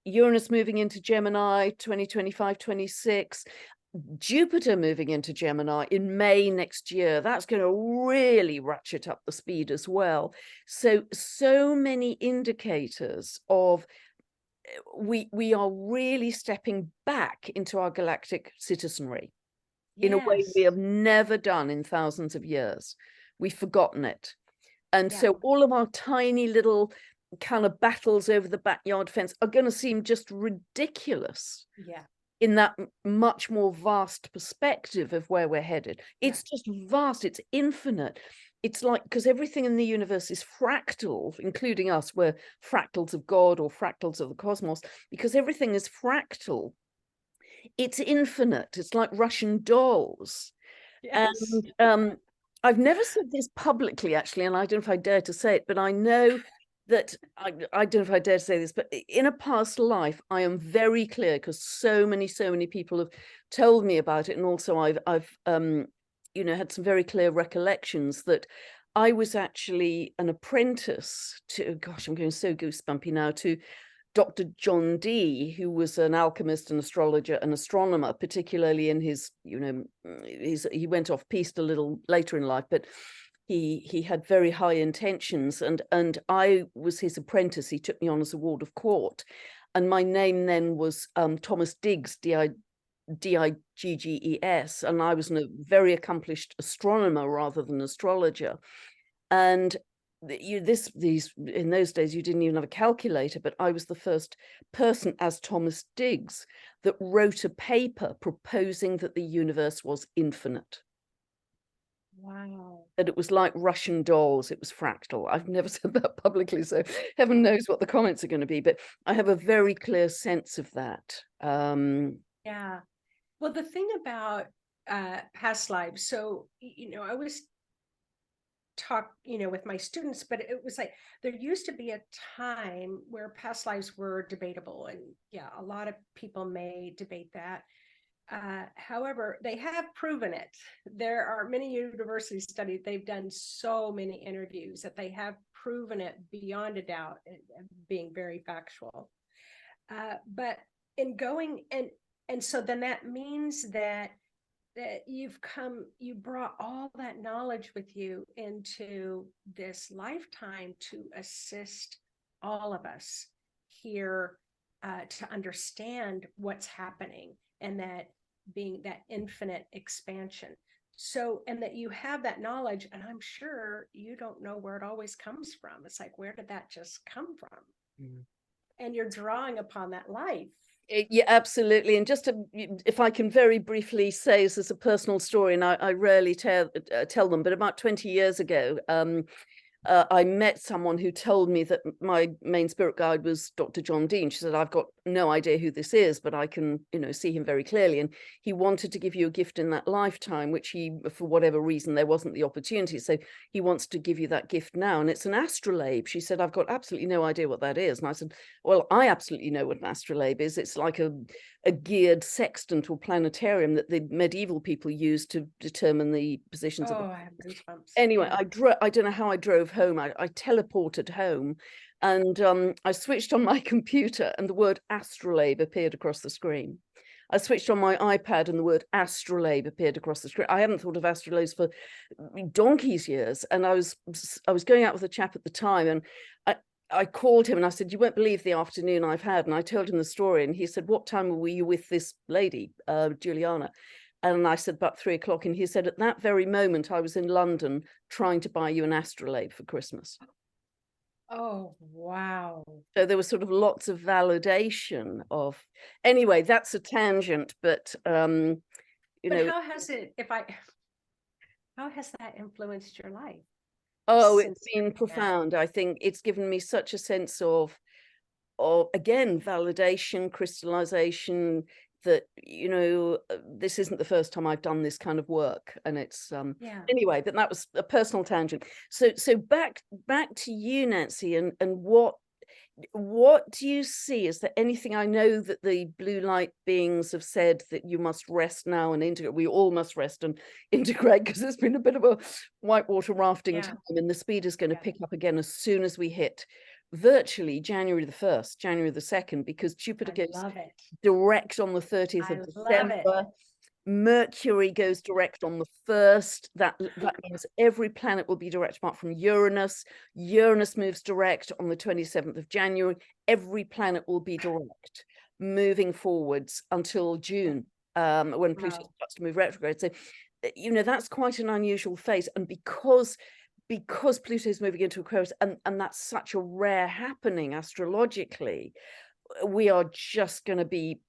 Uranus moving into Gemini 2025, 26, Jupiter moving into Gemini in May next year. That's going to really ratchet up the speed as well. So many indicators of we are really stepping back into our galactic citizenry in a way we have never done in thousands of years. We've forgotten it. And so all of our tiny little kind of battles over the backyard fence are going to seem just ridiculous in that much more vast perspective of where we're headed. It's just vast, it's infinite. It's like, because everything in the universe is fractal, including us. We're fractals of God or fractals of the cosmos, because everything is fractal. It's infinite. It's like Russian dolls. And I've never said this publicly, actually, and I don't know if I dare to say it, but I know that I don't know if I dare to say this, but in a past life, I am very clear, because so many people have told me about it, and also I've you know, had some very clear recollections that I was actually an apprentice to, gosh, I'm going so goosebumpy now, to Dr. John Dee, who was an alchemist, an astrologer, an astronomer, particularly in his, you know, he went off piste a little later in life, but he had very high intentions, and I was his apprentice. He took me on as a ward of court, and my name then was Thomas Digges, Digges, and I was a very accomplished astronomer rather than astrologer. And in those days you didn't even have a calculator, but I was the first person as Thomas Digges that wrote a paper proposing that the universe was infinite. Wow. That it was like Russian dolls, it was fractal. I've never said that publicly, so heaven knows what the comments are going to be, but I have a very clear sense of that. Yeah. Well, the thing about past lives, so, you know, I always talk, you know, with my students, but it was like, there used to be a time where past lives were debatable. And a lot of people may debate that. However, they have proven it. There are many university studies, they've done so many interviews that they have proven it beyond a doubt, being very factual. But in going, and so then that means that you brought all that knowledge with you into this lifetime to assist all of us here to understand what's happening, and that being that infinite expansion. So, and that you have that knowledge, and I'm sure you don't know where it always comes from. It's like, where did that just come from? And you're drawing upon that life. Yeah, absolutely. And just if I can very briefly say, this is a personal story, and I rarely tell them, but about 20 years ago, I met someone who told me that my main spirit guide was Dr. John Dean. She said, I've got no idea who this is, but I can, see him very clearly. And he wanted to give you a gift in that lifetime, which he, for whatever reason, there wasn't the opportunity. So he wants to give you that gift now. And it's an astrolabe. She said, I've got absolutely no idea what that is. And I said, well, I absolutely know what an astrolabe is. It's like a geared sextant or planetarium that the medieval people used to determine the positions of the. I have goosebumps. Anyway, Yeah. I don't know how I drove home. I teleported home, and I switched on my computer and the word astrolabe appeared across the screen. I switched on my iPad and the word astrolabe appeared across the screen. I hadn't thought of astrolabes for donkey's years, and I was going out with a chap at the time, and I called him and I said, you won't believe the afternoon I've had. And I told him the story, and he said, what time were you with this lady, Juliana? And I said, about 3 o'clock. And he said, at that very moment, I was in London trying to buy you an astrolabe for Christmas. Oh, wow. So there was sort of lots of validation of, anyway, that's a tangent, but, But how has that influenced your life? Oh, it's been profound. I think it's given me such a sense of again, validation, crystallization, that this isn't the first time I've done this kind of work, and it's anyway, but that was a personal tangent. So back to you, Nancy, and what do you see? Is there anything? I know that the blue light beings have said that you must rest now and integrate. We all must rest and integrate, because it's been a bit of a whitewater rafting time, and the speed is going to pick up again as soon as we hit virtually January the 1st, January the 2nd, because Jupiter goes direct on the 30th of December. Mercury goes direct on the 1st. That means every planet will be direct apart from Uranus. Uranus moves direct on the 27th of January. Every planet will be direct moving forwards until June, when Pluto starts to move retrograde. So, that's quite an unusual phase. And because Pluto is moving into Aquarius, and that's such a rare happening astrologically, we are just going to be,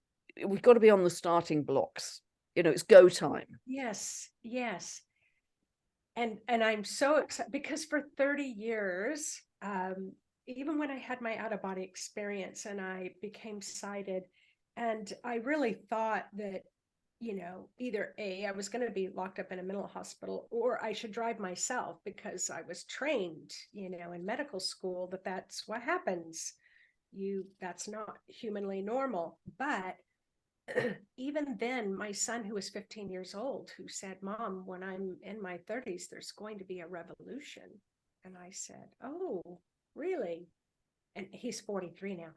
we've got to be on the starting blocks. It's go time. Yes. And I'm so excited, because for 30 years, even when I had my out-of-body experience and I became sighted, and I really thought that, either I was going to be locked up in a mental hospital, or I should drive myself, because I was trained, in medical school, that's what happens. That's not humanly normal. But even then, my son, who was 15 years old, who said, Mom, when I'm in my 30s, there's going to be a revolution. And I said, oh, really? And he's 43 now.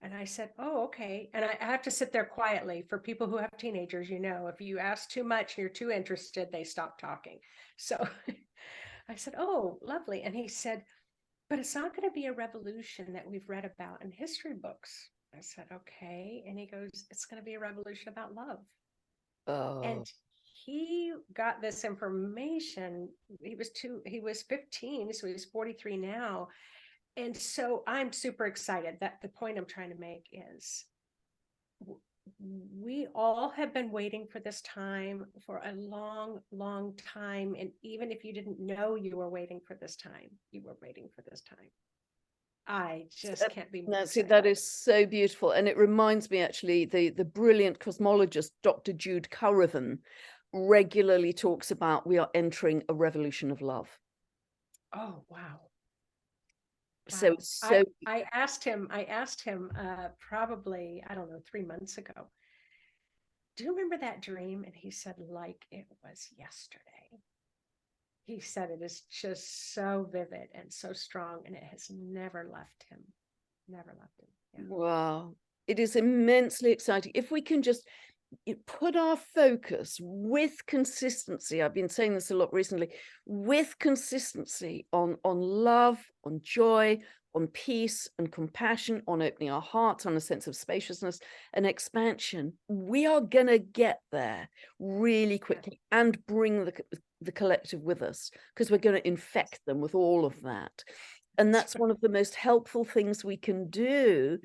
And I said, oh, okay. And I have to sit there quietly. For people who have teenagers, if you ask too much and you're too interested, they stop talking. So I said, oh, lovely. And he said, but it's not going to be a revolution that we've read about in history books. I said, okay. And he goes, it's going to be a revolution about love. Oh. And he got this information. He was 15, so he's 43 now. And so I'm super excited. That the point I'm trying to make is, we all have been waiting for this time for a long, long time. And even if you didn't know you were waiting for this time, you were waiting for this time. I just can't be more excited. That is so beautiful. And it reminds me, actually, the brilliant cosmologist, Dr. Jude Currivan, regularly talks about we are entering a revolution of love. Oh, wow. So I asked him probably, I don't know, 3 months ago, do you remember that dream? And he said, like it was yesterday. He said it is just so vivid and so strong, and it has never left him. Yeah. Wow. It is immensely exciting. If we can just put our focus with consistency, I've been saying this a lot recently, with consistency on love, on joy, on peace and compassion, on opening our hearts, on a sense of spaciousness and expansion, we are going to get there really quickly and bring the collective with us, because we're going to infect them with all of that. And that's one of the most helpful things we can do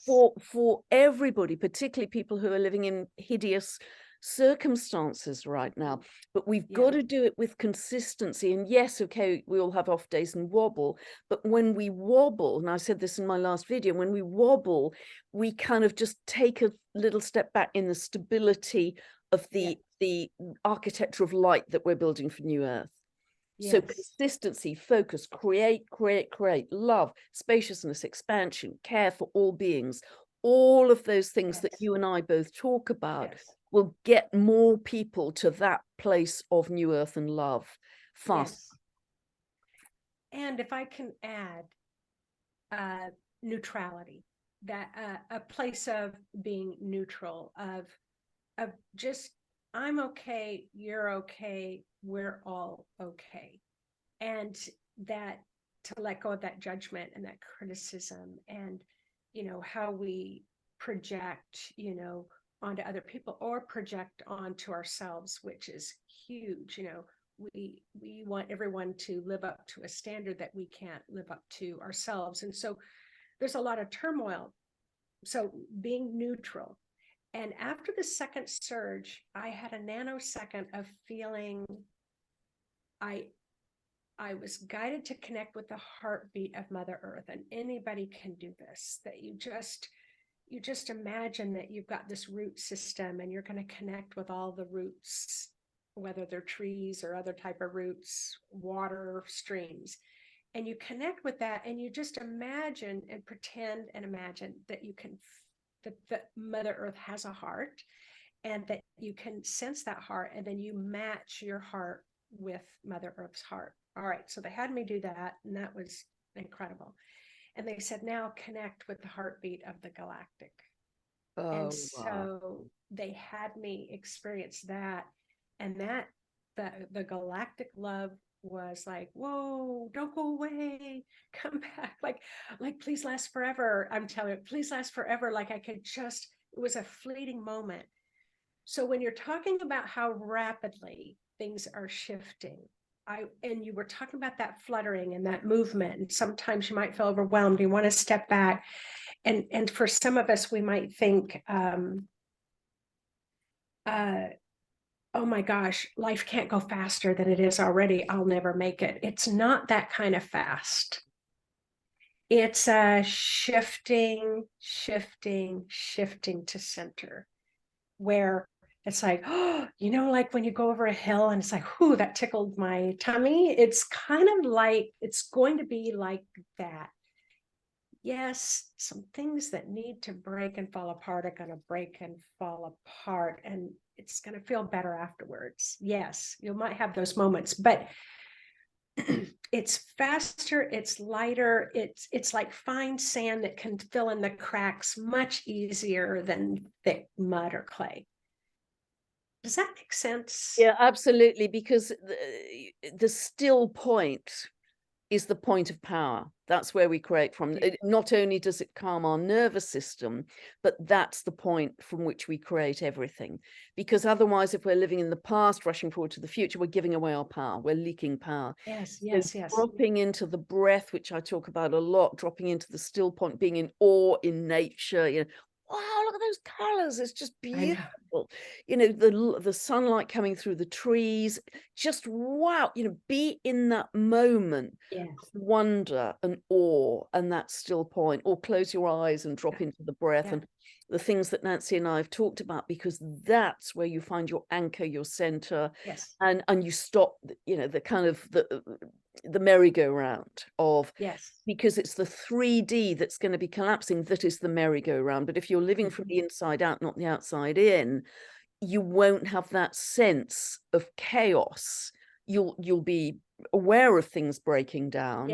for everybody, particularly people who are living in hideous circumstances right now, but we've got to do it with consistency. And yes, okay, we all have off days and wobble, but when we wobble, and I said this in my last video, when we wobble, we kind of just take a little step back in the stability of the architecture of light that we're building for New Earth. So consistency, focus, create, love, spaciousness, expansion, care for all beings, all of those things that you and I both talk about will get more people to that place of New Earth and love fast. And if I can add neutrality, that a place of being neutral, of just, I'm okay, you're okay, we're all okay. And that, to let go of that judgment and that criticism and, you know, how we project, you know, onto other people or project onto ourselves, which is huge. You know, we want everyone to live up to a standard that we can't live up to ourselves. And so there's a lot of turmoil. So being neutral. And after the second surge, I had a nanosecond of feeling I was guided to connect with the heartbeat of Mother Earth. And anybody can do this, that you just imagine that you've got this root system and you're going to connect with all the roots, whether they're trees or other type of roots, water, streams. And you connect with that and you just imagine and pretend and imagine that you can, that Mother Earth has a heart and that you can sense that heart, and then you match your heart with Mother Earth's heart. All right, so they had me do that, and that was incredible. And they said, now connect with the heartbeat of the galactic. And so they had me experience that, and that the galactic love was like, whoa, don't go away, come back, like please last forever. I'm telling you, please last forever. Like I could just, it was a fleeting moment. So when you're talking about how rapidly things are shifting, and you were talking about that fluttering and that movement, and sometimes you might feel overwhelmed, you want to step back, and for some of us we might think, oh my gosh, life can't go faster than it is already, I'll never make it. It's not that kind of fast. It's a shifting to center, where it's like, oh, you know, like when you go over a hill and it's like, whoo, that tickled my tummy. It's kind of like, it's going to be like that. Yes, some things that need to break and fall apart are going to break and fall apart, and it's going to feel better afterwards. Yes, you might have those moments, but it's faster, it's lighter, it's like fine sand that can fill in the cracks much easier than thick mud or clay. Does that make sense? Yeah, absolutely, because the still point is the point of power. That's where we create from. Not only does it calm our nervous system, but that's the point from which we create everything. Because otherwise, if we're living in the past, rushing forward to the future, we're giving away our power. We're leaking power. Yes. Dropping into the breath, which I talk about a lot, dropping into the still point, being in awe in nature, you know, wow, look at those colors, it's just beautiful. You know, the sunlight coming through the trees, just wow, you know, be in that moment of wonder and awe and that still point, or close your eyes and drop into the breath and the things that Nancy and I have talked about, because that's where you find your anchor, your center, and you stop, you know, the kind of the merry-go-round of, because it's the 3D that's going to be collapsing that is the merry-go-round. But if you're living from the inside out, not the outside in, you won't have that sense of chaos. You'll be aware of things breaking down,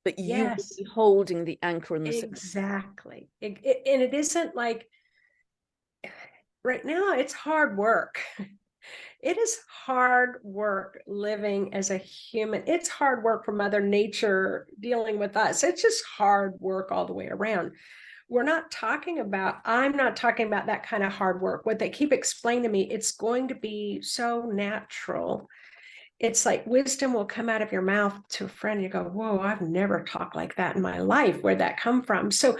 but you will be holding the anchor in the exactly. And it isn't like, right now it's hard work. It is hard work living as a human. It's hard work for Mother Nature dealing with us. It's just hard work all the way around. I'm not talking about that kind of hard work. What they keep explaining to me, it's going to be so natural. It's like wisdom will come out of your mouth to a friend. You go, whoa, I've never talked like that in my life. Where'd that come from? So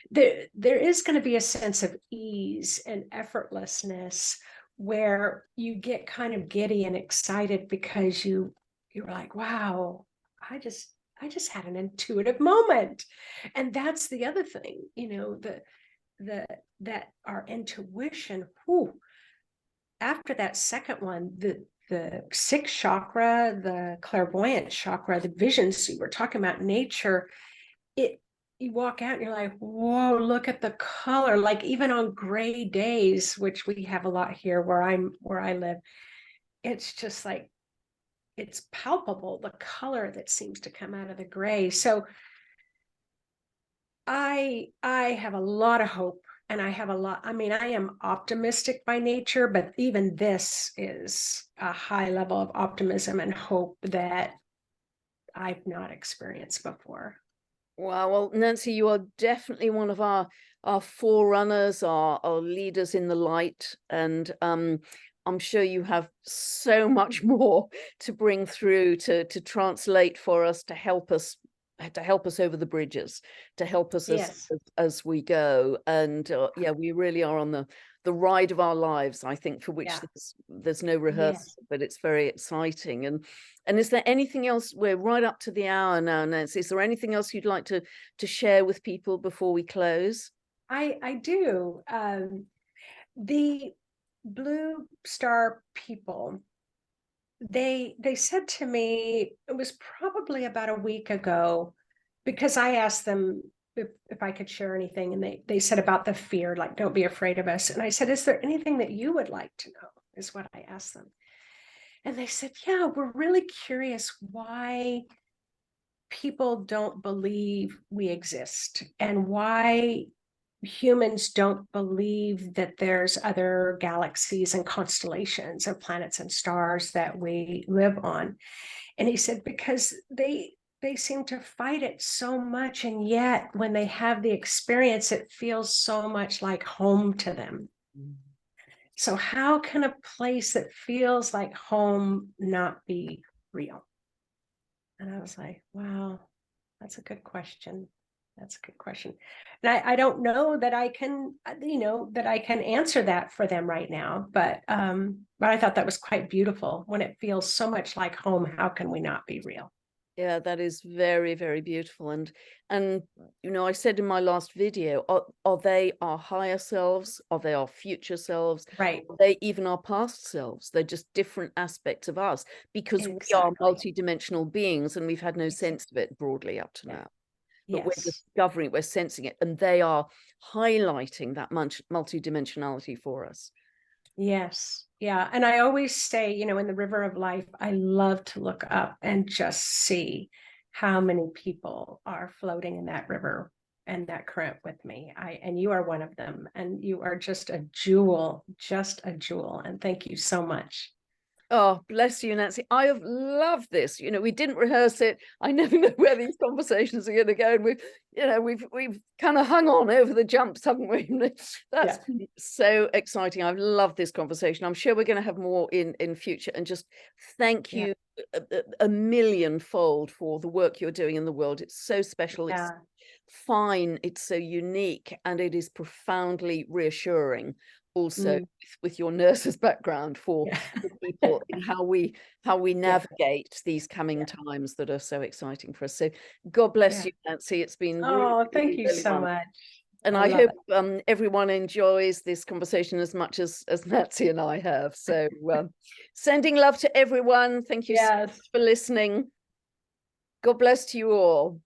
there is going to be a sense of ease and effortlessness where you get kind of giddy and excited because you're like, wow, I just had an intuitive moment. And that's the other thing, that our intuition, whew, after that second one, the sixth chakra, the clairvoyant chakra, the visions, you were talking about nature, you walk out and you're like, whoa, look at the color. Like even on gray days, which we have a lot here where I live, it's just like, it's palpable, the color that seems to come out of the gray. So I have a lot of hope, and I am optimistic by nature, but even this is a high level of optimism and hope that I've not experienced before. Wow. Well, Nancy, you are definitely one of our forerunners, our leaders in the light. And I'm sure you have so much more to bring through to translate for us, to help us over the bridges, to help us Yes. as we go. And yeah, we really are on the ride of our lives, I think, for which there's no rehearsal, but it's very exciting. And is there anything else? We're right up to the hour now, Nancy. Is there anything else you'd like to share with people before we close? I do. The Blue Star people, they said to me, it was probably about a week ago, because I asked them if I could share anything, and they said about the fear, like, don't be afraid of us. And I said, is there anything that you would like to know, is what I asked them. And they said, yeah, we're really curious why people don't believe we exist, and why humans don't believe that there's other galaxies and constellations of planets and stars that we live on. And he said, because they seem to fight it so much, and yet when they have the experience, it feels so much like home to them. So how can a place that feels like home not be real? And I was like, wow, that's a good question. That's a good question. And I don't know that I can, that I can answer that for them right now, but I thought that was quite beautiful. When it feels so much like home, how can we not be real? Yeah, that is very, very beautiful. And I said in my last video, are they our higher selves? Are they our future selves? Right. Are they even our past selves? They're just different aspects of us, because we are multidimensional beings, and we've had no sense of it broadly up to now. But we're discovering it, we're sensing it, and they are highlighting that multidimensionality for us. Yes. Yeah. And I always say, in the river of life, I love to look up and just see how many people are floating in that river and that current with me. And you are one of them, and you are just a jewel. And thank you so much. Oh, bless you, Nancy. I have loved this. We didn't rehearse it. I never know where these conversations are going to go. And we've kind of hung on over the jumps, haven't we? That's so exciting. I've loved this conversation. I'm sure we're going to have more in future. And just thank you a millionfold for the work you're doing in the world. It's so special. It's fine. It's so unique, and it is profoundly reassuring. Also, with your nurse's background for people in how we navigate these coming times that are so exciting for us. So God bless you, Nancy. It's been thank you so much. And I hope everyone enjoys this conversation as much as Nancy and I have. So sending love to everyone. Thank you so much for listening. God bless to you all.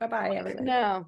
Bye-bye, everyone. Now.